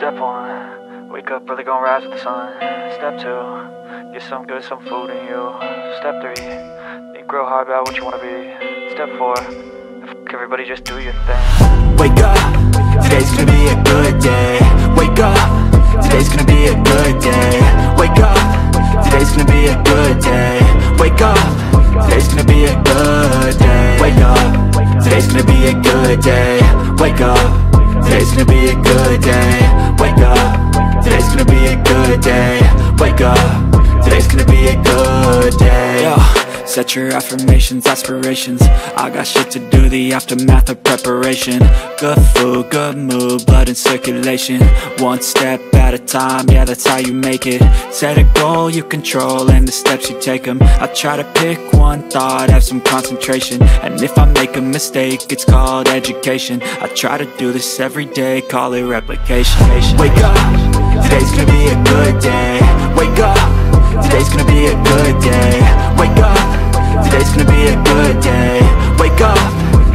Step 1, wake up early, gonna rise with the sun. Step 2, get some good, some food in you. Step 3, think real hard about what you wanna be. Step 4, everybody just do your thing. Wake up, today's gonna be a good day. Wake up, today's gonna be a good day. Wake up, today's gonna be a good day. Wake up, today's gonna be a good day. Wake up, today's gonna be a good day. Wake up, today's gonna be a good day. Wake up, today's gonna be a good day. Wake up, today's gonna be a good day. Yo, set your affirmations, aspirations. I got shit to do, the aftermath of preparation. Good food, good mood, blood in circulation. One step at a time, yeah, that's how you make it. Set a goal you control and the steps you take them. I try to pick one thought, have some concentration. And if I make a mistake, it's called education. I try to do this every day, call it replication. Wake up, today's gonna be a good day. Wake up, today's gonna be a good day. Wake up, today's gonna be a good day. Wake up,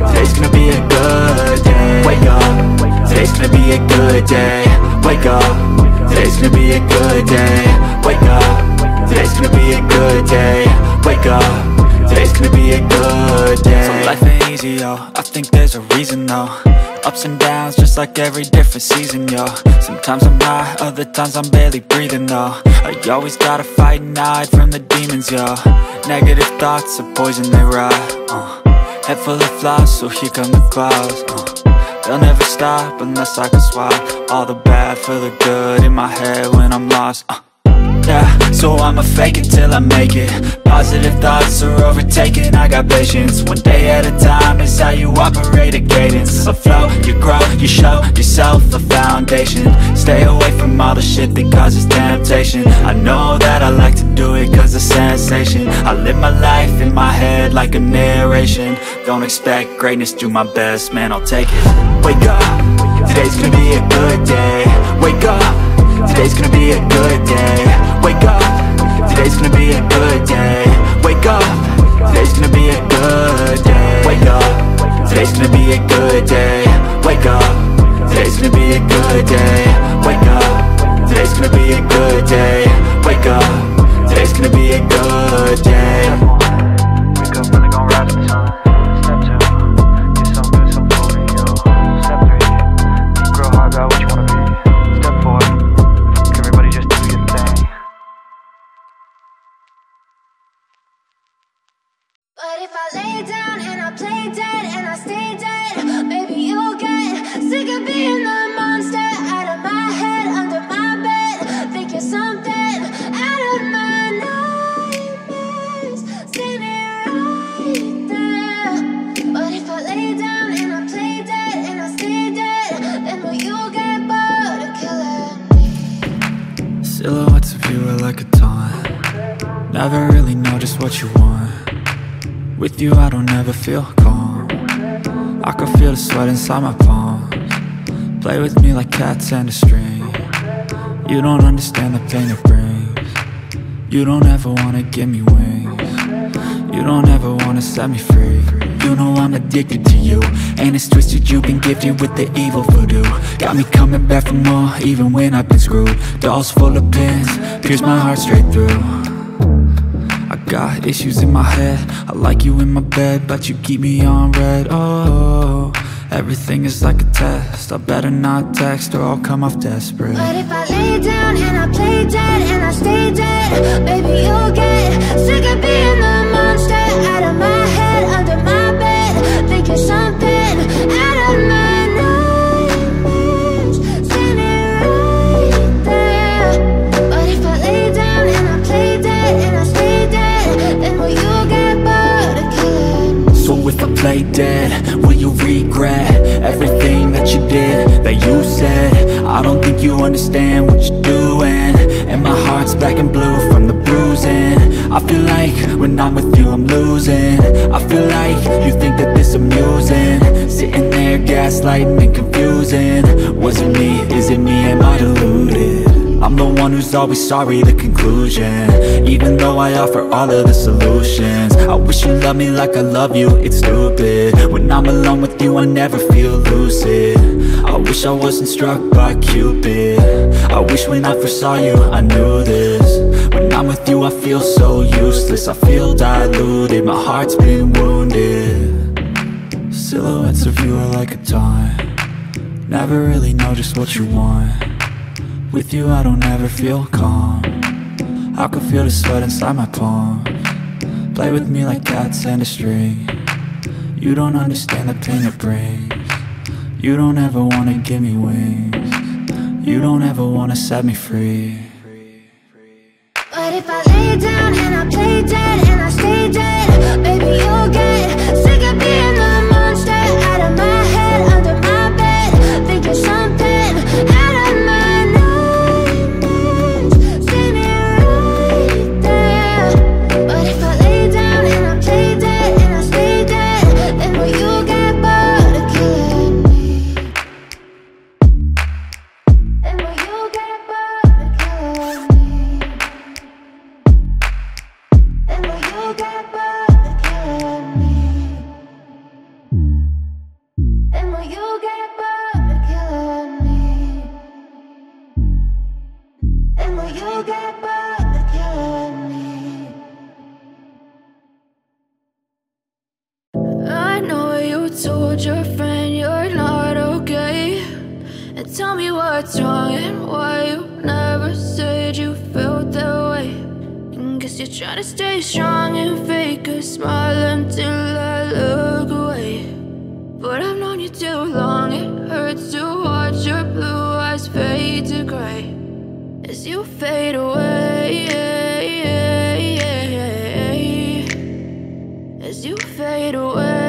today's gonna be a good day. Wake up, today's gonna be a good day. Wake up, today's gonna be a good day. Wake up, today's gonna be a good day. Wake up, today's gonna be a good day. So life ain't easy, yo, I think there's a reason though. Ups and downs, just like every different season, yo. Sometimes I'm high, other times I'm barely breathing, though. I always gotta fight and hide from the demons, yo. Negative thoughts are poison, they rot. Head full of flies, so here come the clouds. They'll never stop unless I can swap all the bad for the good in my head when I'm lost. Yeah, so I'ma fake it till I make it. Positive thoughts are overtaken, I got patience. One day at a time is how you operate a cadence. A flow, you grow, you show yourself a foundation. Stay away from all the shit that causes temptation. I know that I like to do it cause it's sensation. I live my life in my head like a narration. Don't expect greatness, do my best, man, I'll take it. Wake up, today's gonna be a good day. Wake up, today's gonna be a good day. Wake up, today's gonna be a good day. Wake up, today's gonna be a good day. Wake up, today's gonna be a good day. Wake up, today's gonna be a good day. Wake up, today's gonna be a good day. Wake up, today's gonna be a good day. Wake up, really gonna rise with the sun. Step 2, get some good, some food in you. Step 3, think real hard about what you wanna be. Step 4, everybody just do your thing. But if I lay down and I play dead and I stay dead, maybe you'll get sick of being the monster out of my head, under my bed. Think you're something out of my nightmares, standing right there. But if I lay down and I play dead and I stay dead, then will you get bored of killing me? Silhouettes of you are like a taunt. Never really know just what you want. With you I don't ever feel calm. I can feel the sweat inside my palms. Play with me like cats and a string. You don't understand the pain it brings. You don't ever wanna give me wings. You don't ever wanna set me free. You know I'm addicted to you, and it's twisted, you've been gifted with the evil voodoo. Got me coming back for more, even when I've been screwed. Dolls full of pins, pierce my heart straight through. I got issues in my head, I like you in my bed, but you keep me on red. Oh, everything is like a test, I better not text or I'll come off desperate. But if I lay down and I play dead and I stay dead, maybe you'll get sick of being the monster out of my head, under my bed. Think you're something out of my nightmares, standing right there. But if I lay down and I play dead and I stay dead, then will you get bored of killing me? So if I play dead, will you regret everything that you did, that you said? I don't think you understand what you're doing, and my heart's black and blue from the bruising. I feel like when I'm with you I'm losing. I feel like you think that this amusing, sitting there gaslighting and confusing. Was it me? Is it me? Am I deluded? I'm the one who's always sorry, the conclusion. Even though I offer all of the solutions, I wish you loved me like I love you, it's stupid. When I'm alone with you, I never feel lucid. I wish I wasn't struck by Cupid. I wish when I first saw you, I knew this. When I'm with you, I feel so useless. I feel diluted, my heart's been wounded. Silhouettes of you are like a taunt. Never really know just what you want. With you I don't ever feel calm. I can feel the sweat inside my palms. Play with me like cats and a string. You don't understand the pain it brings. You don't ever wanna give me wings. You don't ever wanna set me free. But if I lay down and I play dead and I stay dead, baby you'll get sick of being the monster out of my head, under my bed, thinking something out of my nightmares. See me right there. But if I lay down and I play dead and I stay dead, then will you get bored of killing me? Then will you get bored of killing me? Then will you get bored of killing me? Then will you get bored of killing me? Then will you get bored of killing me? I know you told your friend you're not okay, and tell me what's wrong and why you never said you felt that way. And guess you're trying to stay strong and fake a smile until I look away. But I've known you too long, it hurts to watch your blue eyes fade to gray as you fade away. As you fade away.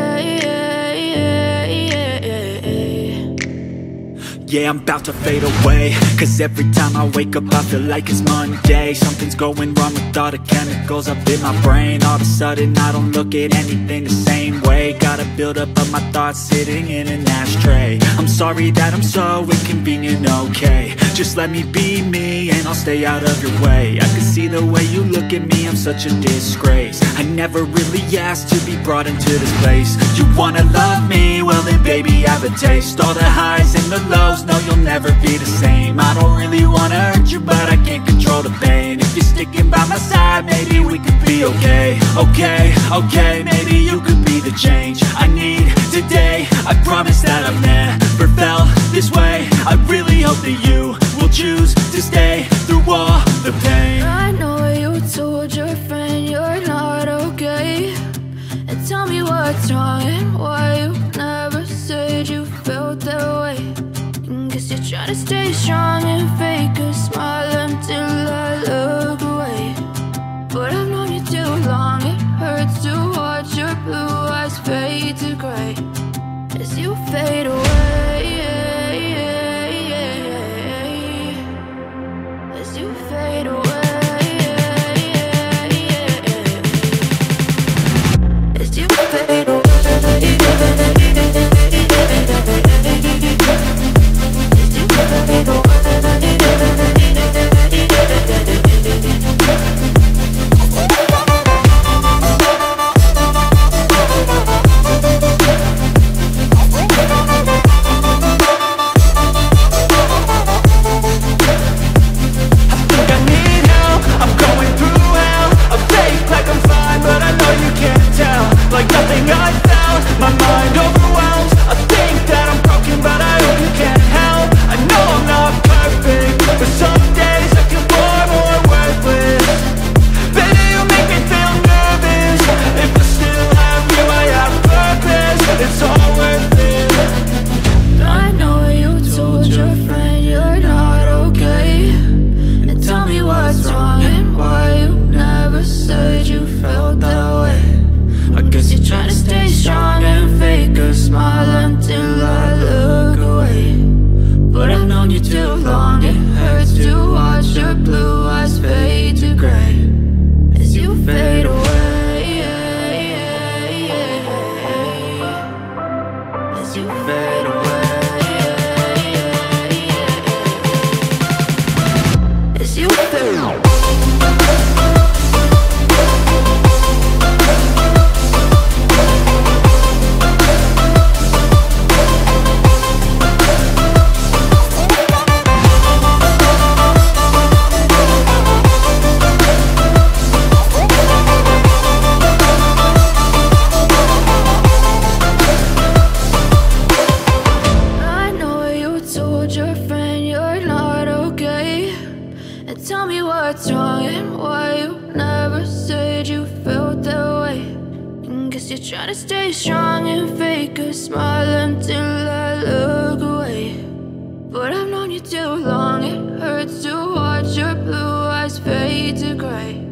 Yeah, I'm about to fade away, cause every time I wake up I feel like it's Monday. Something's going wrong with all the chemicals up in my brain. All of a sudden I don't look at anything the same way. Got a buildup of my thoughts sitting in an ashtray. I'm sorry that I'm so inconvenient, okay. Just let me be me and I'll stay out of your way. I can see the way you look at me, I'm such a disgrace. I never really asked to be brought into this place. You wanna love me? Well then baby I have a taste. All the highs and the lows, no you'll never be the same. I don't really wanna hurt you but I can't control the pain. If you're sticking by my side maybe we could be okay. Okay, maybe you could be the change I need today. I promise that I've never felt this way. I really hope that you will choose to stay through all the pain. I know you told your friend you're not okay, and tell me what's wrong and why you never said you felt that way. And guess you're trying to stay strong and fake a smile until I look away. But I've known you too long, it hurts to watch your blue eyes fade to gray as you fade away. As you fade away. As you fade away. Like nothing I found, my mind overwhelms. I think that I'm broken, but I only can't help. I know I'm not perfect, but some days I feel more worthless. Baby, you make me feel nervous. If I still have you, I have purpose. It's all worth it. I know you told your friend you're not okay, and tell me what's wrong and why you never said you felt that way. I guess you're trying to stay strong and fake a smile until I look away. But I've known you too long, it hurts to watch your blue eyes fade to gray as you fade away. As you fade away. Try to stay strong and fake a smile until I look away. But I've known you too long, it hurts to watch your blue eyes fade to gray.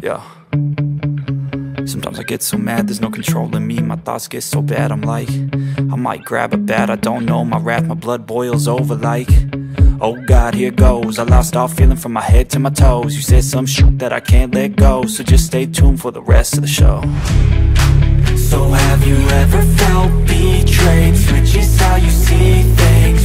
Yeah. Sometimes I get so mad, there's no controlling me. My thoughts get so bad, I'm like, I might grab a bat, I don't know. My wrath, my blood boils over like, oh God, here goes. I lost all feeling from my head to my toes. You said some shit that I can't let go, so just stay tuned for the rest of the show. So have you ever felt betrayed? Switches how you see things.